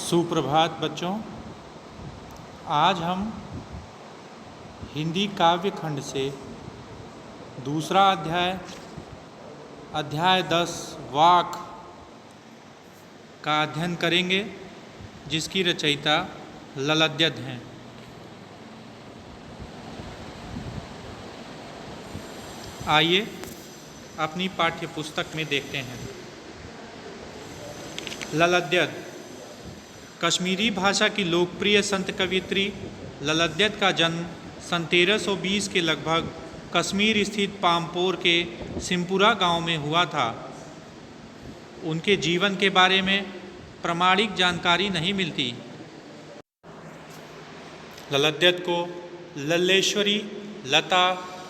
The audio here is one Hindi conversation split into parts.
सुप्रभात बच्चों। आज हम हिंदी काव्य खंड से दूसरा अध्याय 10 वाक का अध्ययन करेंगे, जिसकी रचयिता ललद्यद हैं। आइए अपनी पाठ्य पुस्तक में देखते हैं। ललद्यद कश्मीरी भाषा की लोकप्रिय संत कवियत्री ललद्यद का जन्म सन 1320 के लगभग कश्मीर स्थित पामपोर के सिमपुरा गांव में हुआ था। उनके जीवन के बारे में प्रामाणिक जानकारी नहीं मिलती। ललद्यद को लल्लेश्वरी, लता,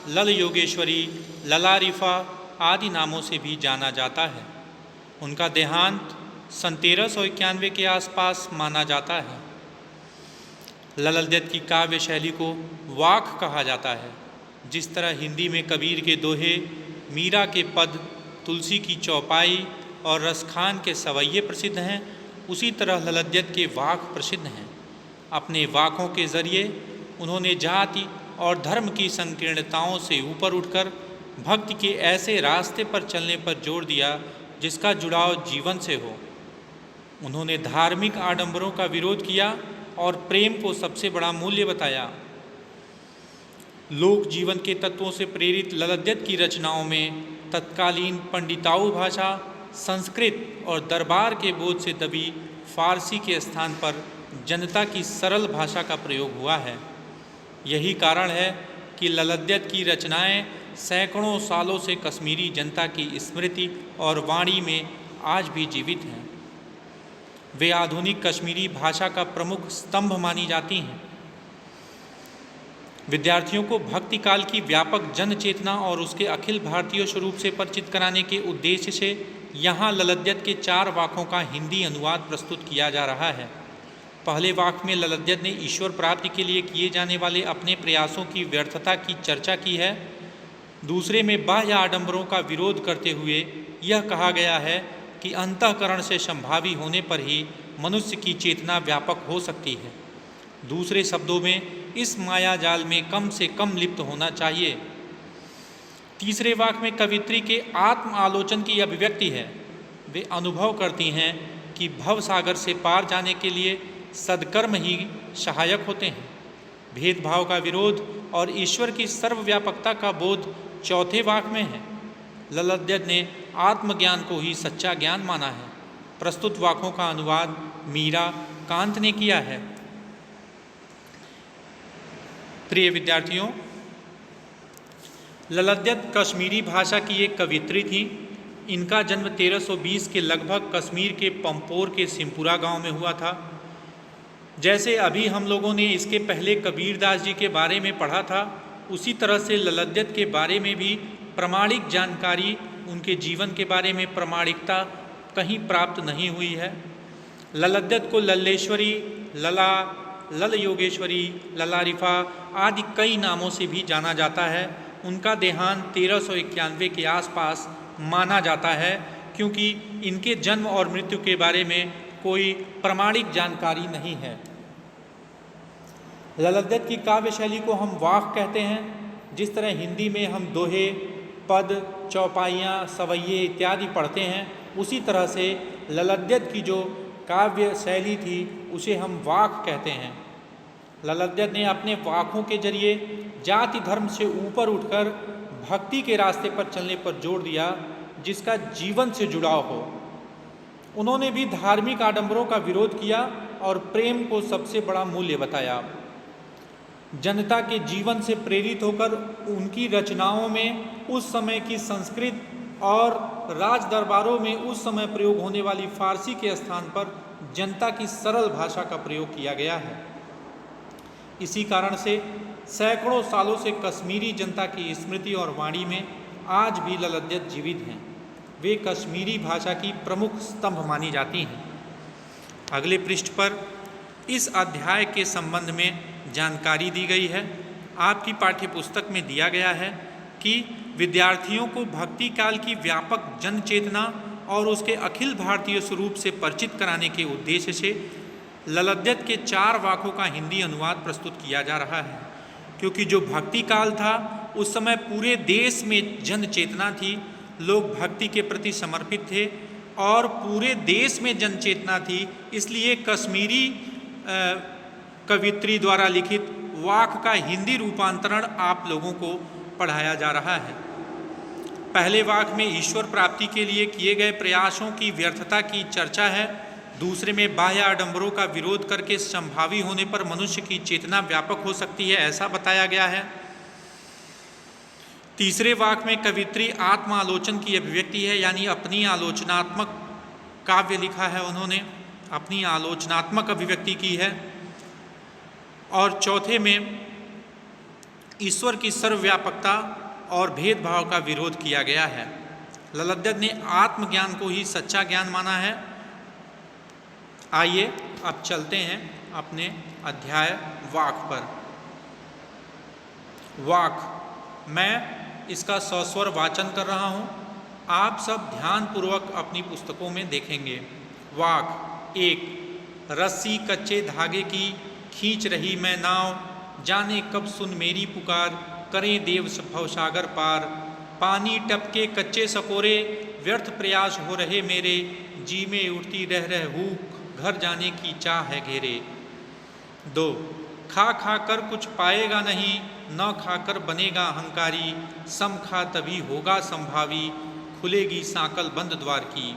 लल योगेश्वरी, ललारिफा आदि नामों से भी जाना जाता है। उनका देहांत सन 1391 के आसपास माना जाता है। ललद्यद की काव्य शैली को वाक कहा जाता है। जिस तरह हिंदी में कबीर के दोहे, मीरा के पद, तुलसी की चौपाई और रसखान के सवैये प्रसिद्ध हैं, उसी तरह ललद्यद के वाक प्रसिद्ध हैं। अपने वाकों के जरिए उन्होंने जाति और धर्म की संकीर्णताओं से ऊपर उठकर भक्ति के ऐसे रास्ते पर चलने पर जोर दिया जिसका जुड़ाव जीवन से हो। उन्होंने धार्मिक आडंबरों का विरोध किया और प्रेम को सबसे बड़ा मूल्य बताया। लोक जीवन के तत्वों से प्रेरित ललद्यद की रचनाओं में तत्कालीन पंडिताऊ भाषा, संस्कृत और दरबार के बोझ से दबी फारसी के स्थान पर जनता की सरल भाषा का प्रयोग हुआ है। यही कारण है कि ललद्यद की रचनाएं सैकड़ों सालों से कश्मीरी जनता की स्मृति और वाणी में आज भी जीवित हैं। वे आधुनिक कश्मीरी भाषा का प्रमुख स्तंभ मानी जाती हैं। विद्यार्थियों को भक्ति काल की व्यापक जन चेतना और उसके अखिल भारतीय स्वरूप से परिचित कराने के उद्देश्य से यहाँ ललद्यद के 4 वाकों का हिंदी अनुवाद प्रस्तुत किया जा रहा है। पहले वाक में ललद्यद ने ईश्वर प्राप्ति के लिए किए जाने वाले अपने प्रयासों की व्यर्थता की चर्चा की है। दूसरे में बाह्य आडंबरों का विरोध करते हुए यह कहा गया है कि अंतःकरण से संभावी होने पर ही मनुष्य की चेतना व्यापक हो सकती है। दूसरे शब्दों में इस माया जाल में कम से कम लिप्त होना चाहिए। तीसरे वाक में कवित्री के आत्म आलोचन की अभिव्यक्ति है। वे अनुभव करती हैं कि भव सागर से पार जाने के लिए सद्कर्म ही सहायक होते हैं। भेदभाव का विरोध और ईश्वर की सर्वव्यापकता का बोध चौथे वाक में है। ललद्यद ने आत्मज्ञान को ही सच्चा ज्ञान माना है। प्रस्तुत वाकों का अनुवाद मीरा कांत ने किया है। प्रिय विद्यार्थियों, ललद्यद कश्मीरी भाषा की एक कवियत्री थी। इनका जन्म 1320 के लगभग कश्मीर के पंपोर के सिमपुरा गांव में हुआ था। जैसे अभी हम लोगों ने इसके पहले कबीरदास जी के बारे में पढ़ा था, उसी तरह से ललद्यद के बारे में भी प्रामाणिक जानकारी, उनके जीवन के बारे में प्रामाणिकता कहीं प्राप्त नहीं हुई है। ललद्यद को लल्लेश्वरी, लला, लल योगेश्वरी, ललारिफा आदि कई नामों से भी जाना जाता है। उनका देहांत 1391 के आसपास माना जाता है, क्योंकि इनके जन्म और मृत्यु के बारे में कोई प्रामाणिक जानकारी नहीं है। ललद्यद की काव्य शैली को हम वाक कहते हैं। जिस तरह हिंदी में हम दोहे, पद, चौपाइयाँ, सवैये इत्यादि पढ़ते हैं, उसी तरह से ललद्यद की जो काव्य शैली थी उसे हम वाक कहते हैं। ललद्यद ने अपने वाकों के जरिए जाति धर्म से ऊपर उठकर भक्ति के रास्ते पर चलने पर जोर दिया जिसका जीवन से जुड़ाव हो। उन्होंने भी धार्मिक आडंबरों का विरोध किया और प्रेम को सबसे बड़ा मूल्य बताया। जनता के जीवन से प्रेरित होकर उनकी रचनाओं में उस समय की संस्कृत और राज दरबारों में उस समय प्रयोग होने वाली फारसी के स्थान पर जनता की सरल भाषा का प्रयोग किया गया है। इसी कारण से सैकड़ों सालों से कश्मीरी जनता की स्मृति और वाणी में आज भी ललद्यद जीवित हैं। वे कश्मीरी भाषा की प्रमुख स्तंभ मानी जाती हैं। अगले पृष्ठ पर इस अध्याय के संबंध में जानकारी दी गई है। आपकी पाठ्य पुस्तक में दिया गया है कि विद्यार्थियों को भक्ति काल की व्यापक जन चेतना और उसके अखिल भारतीय स्वरूप से परिचित कराने के उद्देश्य से ललद्यत के 4 वाकों का हिंदी अनुवाद प्रस्तुत किया जा रहा है, क्योंकि जो भक्ति काल था उस समय पूरे देश में जन चेतना थी, लोग भक्ति के प्रति समर्पित थे और पूरे देश में जन चेतना थी। इसलिए कश्मीरी कवित्री द्वारा लिखित वाक का हिंदी रूपांतरण आप लोगों को पढ़ाया जा रहा है। पहले वाक में ईश्वर प्राप्ति के लिए किए गए प्रयासों की व्यर्थता की चर्चा है। दूसरे में बाह्य आडंबरों का विरोध करके संभावी होने पर मनुष्य की चेतना व्यापक हो सकती है, ऐसा बताया गया है। तीसरे वाक में कवित्री आत्मालोचन की अभिव्यक्ति है, यानी अपनी आलोचनात्मक काव्य लिखा है, उन्होंने अपनी आलोचनात्मक अभिव्यक्ति की है। और चौथे में ईश्वर की सर्वव्यापकता और भेदभाव का विरोध किया गया है। ललद्यत ने आत्मज्ञान को ही सच्चा ज्ञान माना है। आइए अब चलते हैं अपने अध्याय वाक पर। वाक, मैं इसका सस्वर वाचन कर रहा हूँ, आप सब ध्यानपूर्वक अपनी पुस्तकों में देखेंगे। वाक 1। रस्सी कच्चे धागे की खींच रही मैं नाव, जाने कब सुन मेरी पुकार, करें देव भवसागर पार। पानी टपके कच्चे सकोरे, व्यर्थ प्रयास हो रहे मेरे, जी में उठती रह रह हूक, घर जाने की चाह है घेरे। 2। खा खा कर कुछ पाएगा नहीं, न खाकर बनेगा अहंकारी, सम खा तभी होगा संभावी, खुलेगी सांकल बंद द्वार की।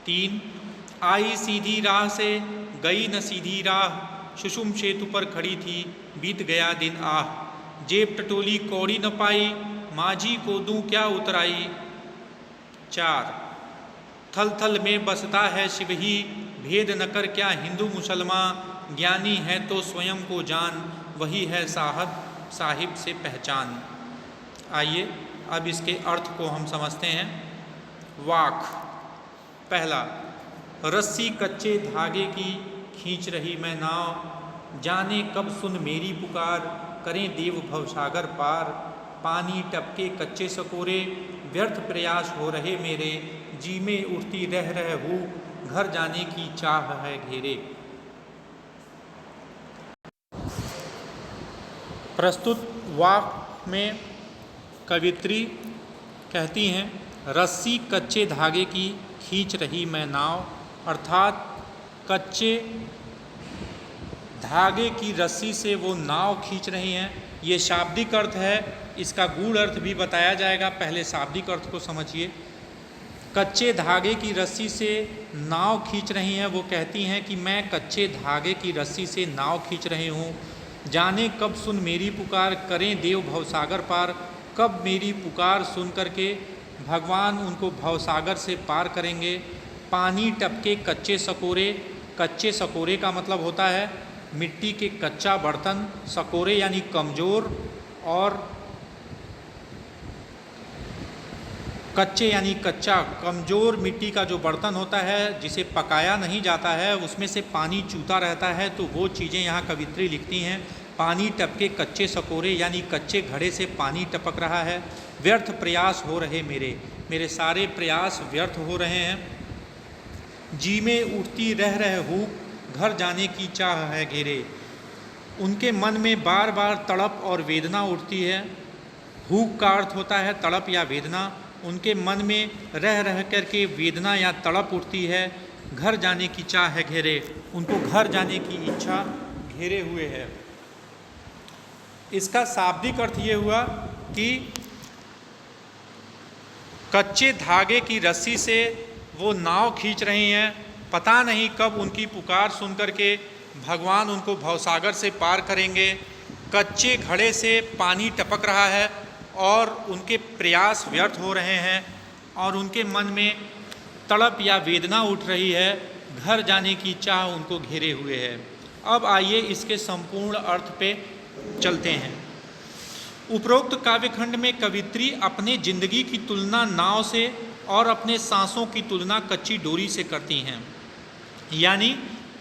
3। आई सीधी राह से गई न सीधी राह, सुषुम सेतु पर खड़ी थी बीत गया दिन आह, जेब टटोली कौड़ी न पाई, माझी को दूं क्या उतराई। 4। थल थल में बसता है शिव ही, भेद न कर क्या हिंदू मुसलमान, ज्ञानी है तो स्वयं को जान, वही है साहिब से पहचान। आइए अब इसके अर्थ को हम समझते हैं। वाक, पहला, रस्सी कच्चे धागे की खींच रही मैं नाव, जाने कब सुन मेरी पुकार, करें देव भवसागर पार। पानी टपके कच्चे सकोरे, व्यर्थ प्रयास हो रहे मेरे, जी में उठती रह रह हूँ, घर जाने की चाह है घेरे। प्रस्तुत वाक में कवित्री कहती हैं, रस्सी कच्चे धागे की खींच रही मैं नाव, अर्थात कच्चे धागे की रस्सी से वो नाव खींच रही हैं। ये शाब्दिक अर्थ है, इसका गूढ़ अर्थ भी बताया जाएगा, पहले शाब्दिक अर्थ को समझिए। कच्चे धागे की रस्सी से नाव खींच रही हैं, वो कहती हैं कि मैं कच्चे धागे की रस्सी से नाव खींच रही हूँ, जाने कब सुन मेरी पुकार, करें देव भवसागर पार, कब मेरी पुकार सुन करके भगवान उनको भवसागर से पार करेंगे। पानी टपके कच्चे सकोरे, कच्चे सकोरे का मतलब होता है मिट्टी के कच्चा बर्तन, सकोरे यानी कमज़ोर, और कच्चे यानी कच्चा, कमज़ोर मिट्टी का जो बर्तन होता है जिसे पकाया नहीं जाता है, उसमें से पानी चूता रहता है, तो वो चीज़ें यहाँ कवित्री लिखती हैं। पानी टपके कच्चे सकोरे यानी कच्चे घड़े से पानी टपक रहा है। व्यर्थ प्रयास हो रहे मेरे सारे प्रयास व्यर्थ हो रहे हैं। जी में उठती रह रहे हूँ, घर जाने की चाह है घेरे। उनके मन में बार बार तड़प और वेदना उठती है। हुक का अर्थ होता है तड़प या वेदना। उनके मन में रह रह कर के वेदना या तड़प उठती है। घर जाने की चाह है घेरे, उनको घर जाने की इच्छा घेरे हुए है। इसका शाब्दिक अर्थ ये हुआ कि कच्चे धागे की रस्सी से वो नाव खींच रही हैं, पता नहीं कब उनकी पुकार सुन कर के भगवान उनको भवसागर से पार करेंगे। कच्चे घड़े से पानी टपक रहा है और उनके प्रयास व्यर्थ हो रहे हैं और उनके मन में तड़प या वेदना उठ रही है। घर जाने की चाह उनको घेरे हुए है। अब आइए इसके संपूर्ण अर्थ पे चलते हैं। उपरोक्त काव्यखंड में कवित्री अपने जिंदगी की तुलना नाव से और अपने सांसों की तुलना कच्ची डोरी से करती हैं। यानी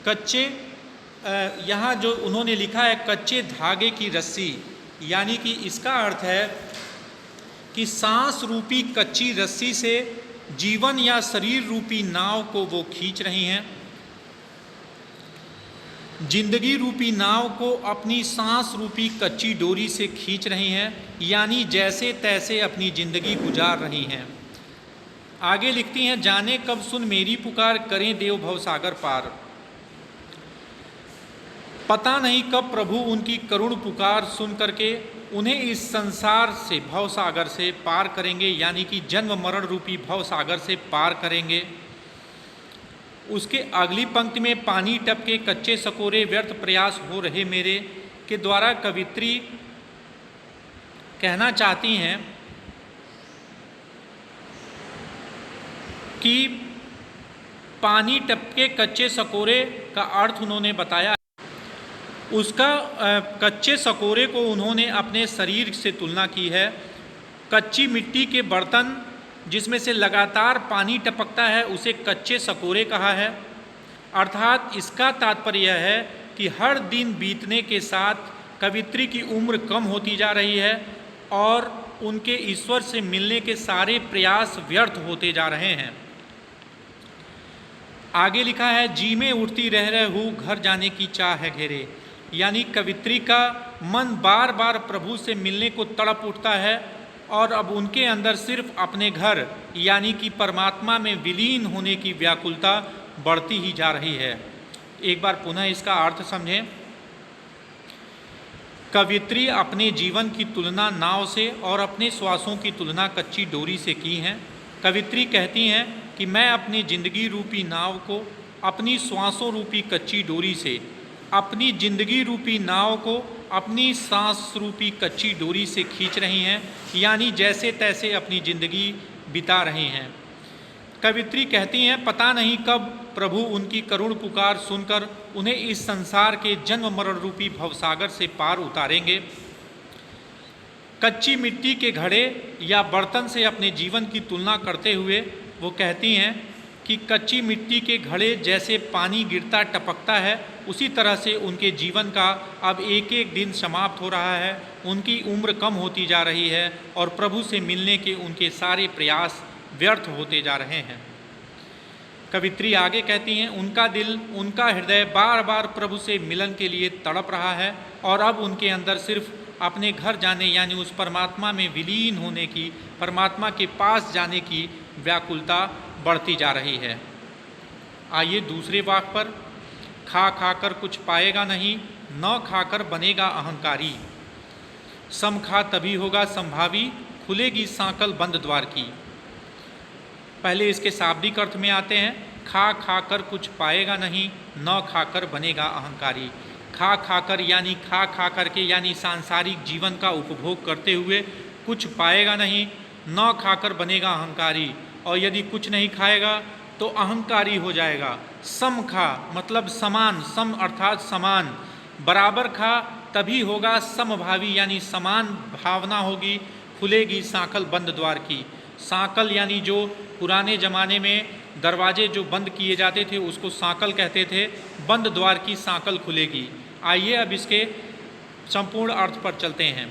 कच्चे, यहाँ जो उन्होंने लिखा है कच्चे धागे की रस्सी, यानी कि इसका अर्थ है कि सांस रूपी कच्ची रस्सी से जीवन या शरीर रूपी नाव को वो खींच रही हैं। जिंदगी रूपी नाव को अपनी सांस रूपी कच्ची डोरी से खींच रही हैं, यानी जैसे तैसे अपनी जिंदगी गुजार रही हैं। आगे लिखती हैं, जाने कब सुन मेरी पुकार, करें देव भवसागर पार। पता नहीं कब प्रभु उनकी करुण पुकार सुन करके उन्हें इस संसार से, भवसागर से पार करेंगे, यानी कि जन्म मरण रूपी भवसागर से पार करेंगे। उसके अगली पंक्ति में, पानी टपके कच्चे सकोरे व्यर्थ प्रयास हो रहे मेरे के द्वारा कवित्री कहना चाहती हैं कि पानी टपके कच्चे सकोरे का अर्थ उन्होंने बताया। उसका कच्चे सकोरे को उन्होंने अपने शरीर से तुलना की है। कच्ची मिट्टी के बर्तन जिसमें से लगातार पानी टपकता है उसे कच्चे सकोरे कहा है। अर्थात इसका तात्पर्य यह है कि हर दिन बीतने के साथ कवित्री की उम्र कम होती जा रही है और उनके ईश्वर से मिलने के सारे प्रयास व्यर्थ होते जा रहे हैं। आगे लिखा है, जी में उठती रह रहे हूँ घर जाने की चाह है घेरे, यानी कवित्री का मन बार बार प्रभु से मिलने को तड़प उठता है और अब उनके अंदर सिर्फ अपने घर यानी कि परमात्मा में विलीन होने की व्याकुलता बढ़ती ही जा रही है। एक बार पुनः इसका अर्थ समझें। कवित्री अपने जीवन की तुलना नाव से और अपने श्वासों की तुलना कच्ची डोरी से की हैं। कवित्री कहती हैं कि मैं अपनी जिंदगी रूपी नाव को अपनी श्वासों रूपी कच्ची डोरी से, अपनी जिंदगी रूपी नाव को अपनी सांस रूपी कच्ची डोरी से खींच रही हैं, यानी जैसे तैसे अपनी ज़िंदगी बिता रही हैं। कवित्री कहती हैं, पता नहीं कब प्रभु उनकी करुण पुकार सुनकर उन्हें इस संसार के जन्म मरण रूपी भवसागर से पार उतारेंगे। कच्ची मिट्टी के घड़े या बर्तन से अपने जीवन की तुलना करते हुए वो कहती हैं कि कच्ची मिट्टी के घड़े जैसे पानी गिरता टपकता है, उसी तरह से उनके जीवन का अब एक एक दिन समाप्त हो रहा है। उनकी उम्र कम होती जा रही है और प्रभु से मिलने के उनके सारे प्रयास व्यर्थ होते जा रहे हैं। कवित्री आगे कहती हैं, उनका दिल, उनका हृदय बार बार प्रभु से मिलन के लिए तड़प रहा है और अब उनके अंदर सिर्फ अपने घर जाने यानी उस परमात्मा में विलीन होने की, परमात्मा के पास जाने की व्याकुलता बढ़ती जा रही है। आइए दूसरे वाक्य पर, खा खाकर कुछ पाएगा नहीं, न खाकर बनेगा अहंकारी। सम खा तभी होगा संभावी, खुलेगी सांकल बंद द्वार की। पहले इसके शाब्दिक अर्थ में आते हैं, खा खाकर कुछ पाएगा नहीं, न खाकर बनेगा अहंकारी। खा खाकर यानी खा खा करके यानी सांसारिक जीवन का उपभोग करते हुए कुछ पाएगा नहीं, न खाकर बनेगा अहंकारी। और यदि कुछ नहीं खाएगा तो अहंकारी हो जाएगा। सम खा मतलब समान, सम अर्थात समान, बराबर खा तभी होगा समभावी यानी समान भावना होगी। खुलेगी सांकल बंद द्वार की। सांकल यानी जो पुराने ज़माने में दरवाजे जो बंद किए जाते थे उसको सांकल कहते थे, बंद द्वार की सांकल खुलेगी। आइए अब इसके संपूर्ण अर्थ पर चलते हैं।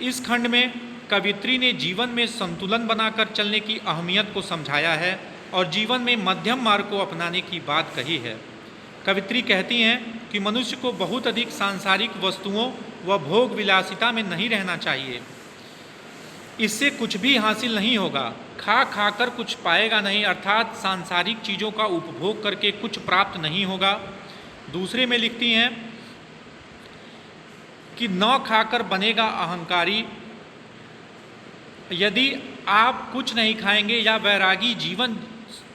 इस खंड में कवित्री ने जीवन में संतुलन बनाकर चलने की अहमियत को समझाया है और जीवन में मध्यम मार्ग को अपनाने की बात कही है। कवित्री कहती हैं कि मनुष्य को बहुत अधिक सांसारिक वस्तुओं व भोग विलासिता में नहीं रहना चाहिए, इससे कुछ भी हासिल नहीं होगा। खा खाकर कुछ पाएगा नहीं अर्थात सांसारिक चीज़ों का उपभोग करके कुछ प्राप्त नहीं होगा। दूसरे में लिखती हैं कि न खाकर बनेगा अहंकारी। यदि आप कुछ नहीं खाएंगे या वैरागी जीवन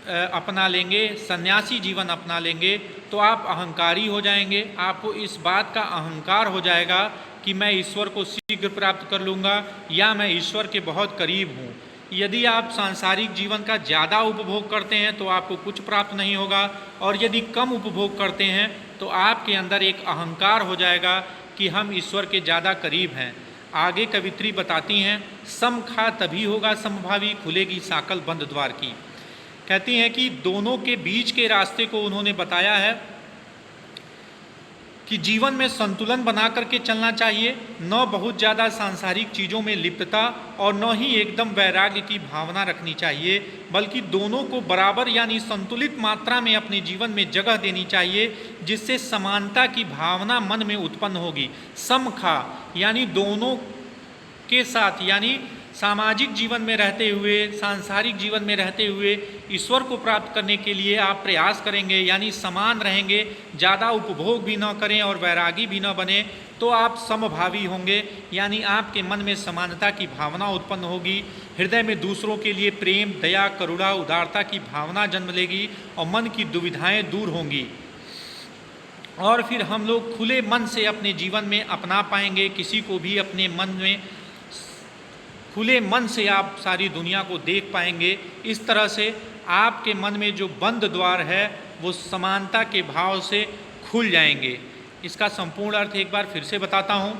अपना लेंगे, सन्यासी जीवन अपना लेंगे तो आप अहंकारी हो जाएंगे। आपको इस बात का अहंकार हो जाएगा कि मैं ईश्वर को शीघ्र प्राप्त कर लूँगा या मैं ईश्वर के बहुत करीब हूँ। यदि आप सांसारिक जीवन का ज़्यादा उपभोग करते हैं तो आपको कुछ प्राप्त नहीं होगा और यदि कम उपभोग करते हैं तो आपके अंदर एक अहंकार हो जाएगा कि हम ईश्वर के ज़्यादा करीब हैं। आगे कवित्री बताती हैं, सम खा तभी होगा समभावी, खुलेगी सांकल बंद द्वार की। कहती हैं कि दोनों के बीच के रास्ते को उन्होंने बताया है। कि जीवन में संतुलन बना करके चलना चाहिए, न बहुत ज़्यादा सांसारिक चीज़ों में लिप्तता और न ही एकदम वैराग्य की भावना रखनी चाहिए, बल्कि दोनों को बराबर यानी संतुलित मात्रा में अपने जीवन में जगह देनी चाहिए, जिससे समानता की भावना मन में उत्पन्न होगी। समखा यानी दोनों के साथ, यानी सामाजिक जीवन में रहते हुए, सांसारिक जीवन में रहते हुए ईश्वर को प्राप्त करने के लिए आप प्रयास करेंगे, यानी समान रहेंगे, ज़्यादा उपभोग भी न करें और वैरागी भी न बने, तो आप समभावी होंगे, यानी आपके मन में समानता की भावना उत्पन्न होगी। हृदय में दूसरों के लिए प्रेम, दया, करुणा, उदारता की भावना जन्म लेगी और मन की दुविधाएं दूर होंगी। और फिर हम लोग खुले मन से अपने जीवन में अपना पाएंगे किसी को भी। अपने मन में खुले मन से आप सारी दुनिया को देख पाएंगे। इस तरह से आपके मन में जो बंद द्वार है वो समानता के भाव से खुल जाएंगे। इसका संपूर्ण अर्थ एक बार फिर से बताता हूँ।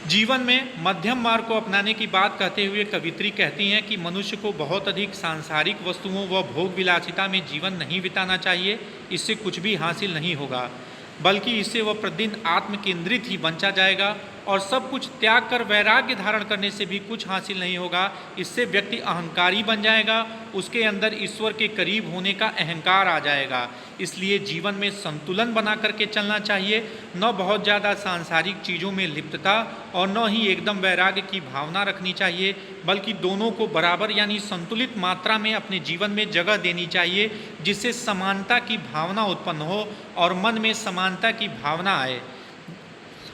जीवन में मध्यम मार्ग को अपनाने की बात कहते हुए कवित्री कहती हैं कि मनुष्य को बहुत अधिक सांसारिक वस्तुओं व भोग विलासिता में जीवन नहीं बिताना चाहिए। इससे कुछ भी हासिल नहीं होगा, बल्कि इससे वह प्रतिदिन आत्म केंद्रित ही बनता जाएगा और सब कुछ त्याग कर वैराग्य धारण करने से भी कुछ हासिल नहीं होगा। इससे व्यक्ति अहंकारी बन जाएगा, उसके अंदर ईश्वर के करीब होने का अहंकार आ जाएगा। इसलिए जीवन में संतुलन बना करके चलना चाहिए, न बहुत ज़्यादा सांसारिक चीज़ों में लिप्तता और न ही एकदम वैराग्य की भावना रखनी चाहिए, बल्कि दोनों को बराबर यानी संतुलित मात्रा में अपने जीवन में जगह देनी चाहिए, जिससे समानता की भावना उत्पन्न हो और मन में समानता की भावना आए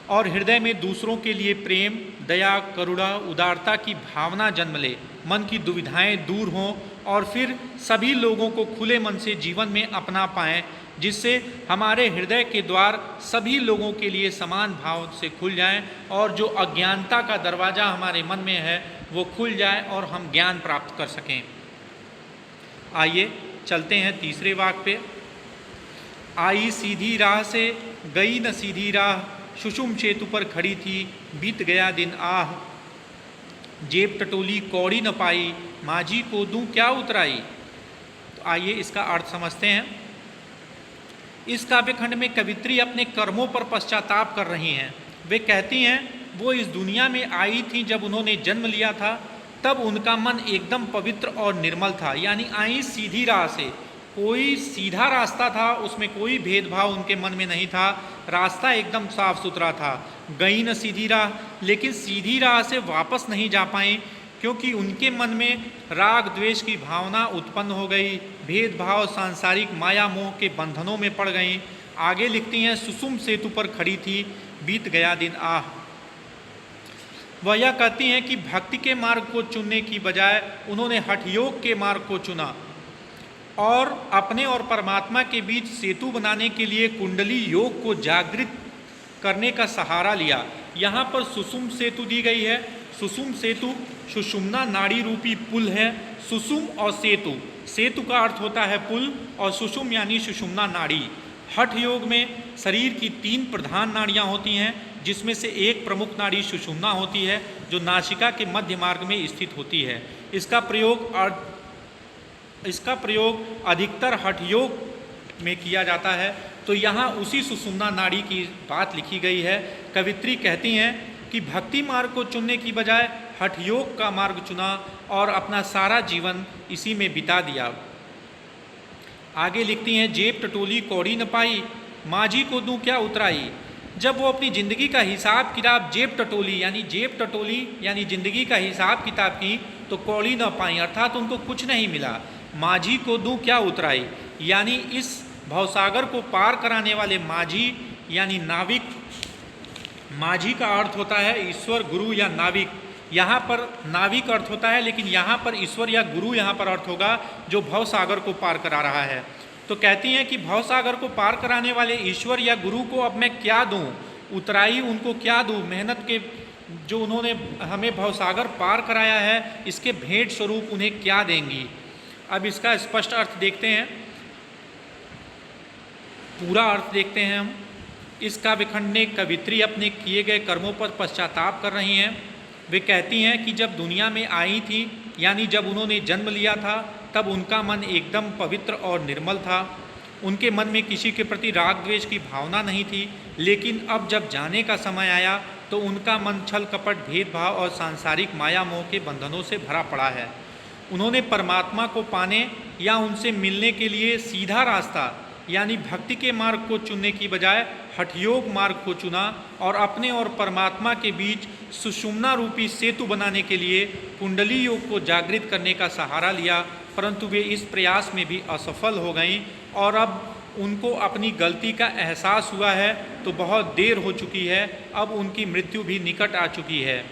और हृदय में दूसरों के लिए प्रेम, दया, करुणा, उदारता की भावना जन्म ले, मन की दुविधाएं दूर हों और फिर सभी लोगों को खुले मन से जीवन में अपना पाएं, जिससे हमारे हृदय के द्वार सभी लोगों के लिए समान भाव से खुल जाएं और जो अज्ञानता का दरवाज़ा हमारे मन में है वो खुल जाए और हम ज्ञान प्राप्त कर सकें। आइए चलते हैं तीसरे वाक्य पे। आई सीधी राह से गई न सीधी राह, सुषुम सेतु पर खड़ी थी बीत गया दिन आह, जेब टटोली कौड़ी न पाई, माझी को दूं क्या उतराई। तो आइए इसका अर्थ समझते हैं। इस काव्यखंड में कवित्री अपने कर्मों पर पश्चाताप कर रही हैं। वे कहती हैं वो इस दुनिया में आई थी जब उन्होंने जन्म लिया था, तब उनका मन एकदम पवित्र और निर्मल था, यानी आई सीधी राह से, कोई सीधा रास्ता था, उसमें कोई भेदभाव उनके मन में नहीं था, रास्ता एकदम साफ सुथरा था। गई न सीधी राह, लेकिन सीधी राह से वापस नहीं जा पाई, क्योंकि उनके मन में राग द्वेष की भावना उत्पन्न हो गई, भेदभाव, सांसारिक माया मोह के बंधनों में पड़ गई। आगे लिखती हैं सुषुम सेतु पर खड़ी थी बीत गया दिन आह। वह यह कहती हैं कि भक्ति के मार्ग को चुनने की बजाय उन्होंने हठयोग के मार्ग को चुना और अपने और परमात्मा के बीच सेतु बनाने के लिए कुंडली योग को जागृत करने का सहारा लिया। यहाँ पर सुषुम सेतु दी गई है। सुषुम सेतु सुषुम्ना नाड़ी रूपी पुल है। सुषुम और सेतु, सेतु का अर्थ होता है पुल और सुषुम यानी सुषुम्ना नाड़ी। हठ योग में शरीर की 3 प्रधान नाड़ियाँ होती हैं, जिसमें से एक प्रमुख नाड़ी सुषुम्ना होती है, जो नासिका के मध्य मार्ग में स्थित होती है। इसका प्रयोग अधिकतर हठ योग में किया जाता है। तो यहाँ उसी सुषुम्ना नाड़ी की बात लिखी गई है। कवित्री कहती हैं कि भक्ति मार्ग को चुनने की बजाय हठ योग का मार्ग चुना और अपना सारा जीवन इसी में बिता दिया। आगे लिखती हैं जेब टटोली कौड़ी न पाई, माझी को दूं क्या उतराई। जब वो अपनी ज़िंदगी का हिसाब किताब जेब टटोली यानी ज़िंदगी का हिसाब किताब की, तो कौड़ी न पाई, अर्थात उनको कुछ नहीं मिला। माझी को दूं क्या उतराई, यानी इस भवसागर को पार कराने वाले माझी यानी नाविक। माझी का अर्थ होता है ईश्वर, गुरु या नाविक। यहाँ पर नाविक अर्थ होता है, लेकिन यहाँ पर ईश्वर या गुरु यहाँ पर अर्थ होगा, जो भवसागर को पार करा रहा है। तो कहती हैं कि भवसागर को पार कराने वाले ईश्वर या गुरु को अब मैं क्या दूँ, उतराई उनको क्या दूँ। मेहनत के जो उन्होंने हमें भवसागर पार कराया है, इसके भेंट स्वरूप उन्हें क्या देंगी। अब इसका स्पष्ट अर्थ देखते हैं, पूरा अर्थ देखते हैं हम। इस काव्यखंड में कवित्री अपने किए गए कर्मों पर पश्चाताप कर रही हैं। वे कहती हैं कि जब दुनिया में आई थी, यानी जब उन्होंने जन्म लिया था, तब उनका मन एकदम पवित्र और निर्मल था। उनके मन में किसी के प्रति राग द्वेष की भावना नहीं थी, लेकिन अब जब जाने का समय आया तो उनका मन छल कपट, भेदभाव और सांसारिक माया मोह के बंधनों से भरा पड़ा है। उन्होंने परमात्मा को पाने या उनसे मिलने के लिए सीधा रास्ता यानी भक्ति के मार्ग को चुनने की बजाय हठयोग मार्ग को चुना और अपने और परमात्मा के बीच सुषुम्ना रूपी सेतु बनाने के लिए कुंडली योग को जागृत करने का सहारा लिया, परंतु वे इस प्रयास में भी असफल हो गईं और अब उनको अपनी गलती का एहसास हुआ है तो बहुत देर हो चुकी है, अब उनकी मृत्यु भी निकट आ चुकी है।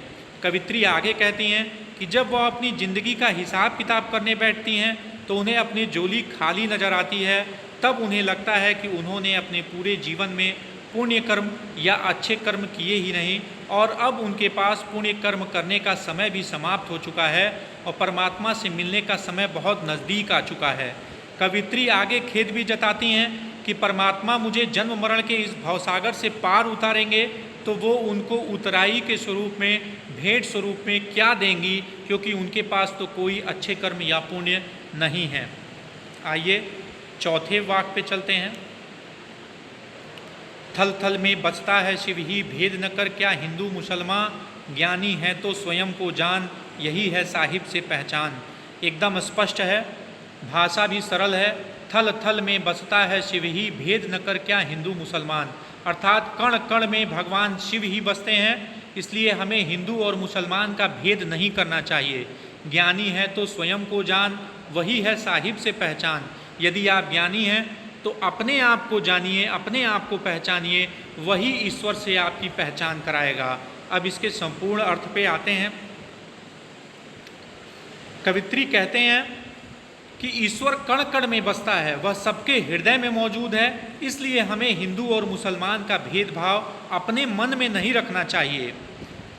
कवित्री आगे कहती हैं कि जब वह अपनी ज़िंदगी का हिसाब किताब करने बैठती हैं तो उन्हें अपनी झोली खाली नज़र आती है। तब उन्हें लगता है कि उन्होंने अपने पूरे जीवन में पुण्य कर्म या अच्छे कर्म किए ही नहीं और अब उनके पास पुण्य कर्म करने का समय भी समाप्त हो चुका है और परमात्मा से मिलने का समय बहुत नज़दीक आ चुका है। कवित्री आगे खेद भी जताती हैं कि परमात्मा मुझे जन्म मरण के इस भवसागर से पार उतारेंगे तो वो उनको उतराई के स्वरूप में, भेंट स्वरूप में क्या देंगी, क्योंकि उनके पास तो कोई अच्छे कर्म या पुण्य नहीं है। आइए चौथे वाक्य पे चलते हैं। थल थल में बसता है शिव ही, भेद न कर क्या हिंदू मुसलमान, ज्ञानी है तो स्वयं को जान, यही है साहिब से पहचान। एकदम स्पष्ट है, भाषा भी सरल है। थल थल में बसता है शिव ही, भेद न कर क्या हिंदू मुसलमान, अर्थात कण कण में भगवान शिव ही बसते हैं, इसलिए हमें हिंदू और मुसलमान का भेद नहीं करना चाहिए। ज्ञानी है तो स्वयं को जान, वही है साहिब से पहचान। यदि आप ज्ञानी हैं तो अपने आप को जानिए, अपने आप को पहचानिए, वही ईश्वर से आपकी पहचान कराएगा। अब इसके संपूर्ण अर्थ पे आते हैं। कवित्री कहते हैं कि ईश्वर कण कण में बसता है, वह सबके हृदय में मौजूद है, इसलिए हमें हिंदू और मुसलमान का भेदभाव अपने मन में नहीं रखना चाहिए।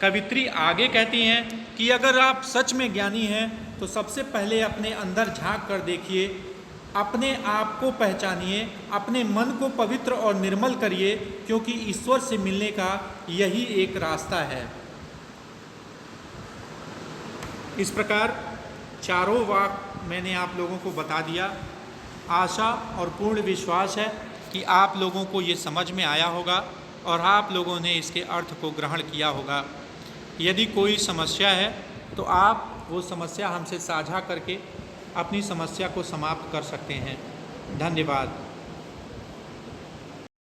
कवित्री आगे कहती हैं कि अगर आप सच में ज्ञानी हैं तो सबसे पहले अपने अंदर झांक कर देखिए, अपने आप को पहचानिए, अपने मन को पवित्र और निर्मल करिए, क्योंकि ईश्वर से मिलने का यही एक रास्ता है। इस प्रकार चारों वाक्य मैंने आप लोगों को बता दिया। आशा और पूर्ण विश्वास है कि आप लोगों को ये समझ में आया होगा और आप लोगों ने इसके अर्थ को ग्रहण किया होगा। यदि कोई समस्या है तो आप वो समस्या हमसे साझा करके अपनी समस्या को समाप्त कर सकते हैं। धन्यवाद।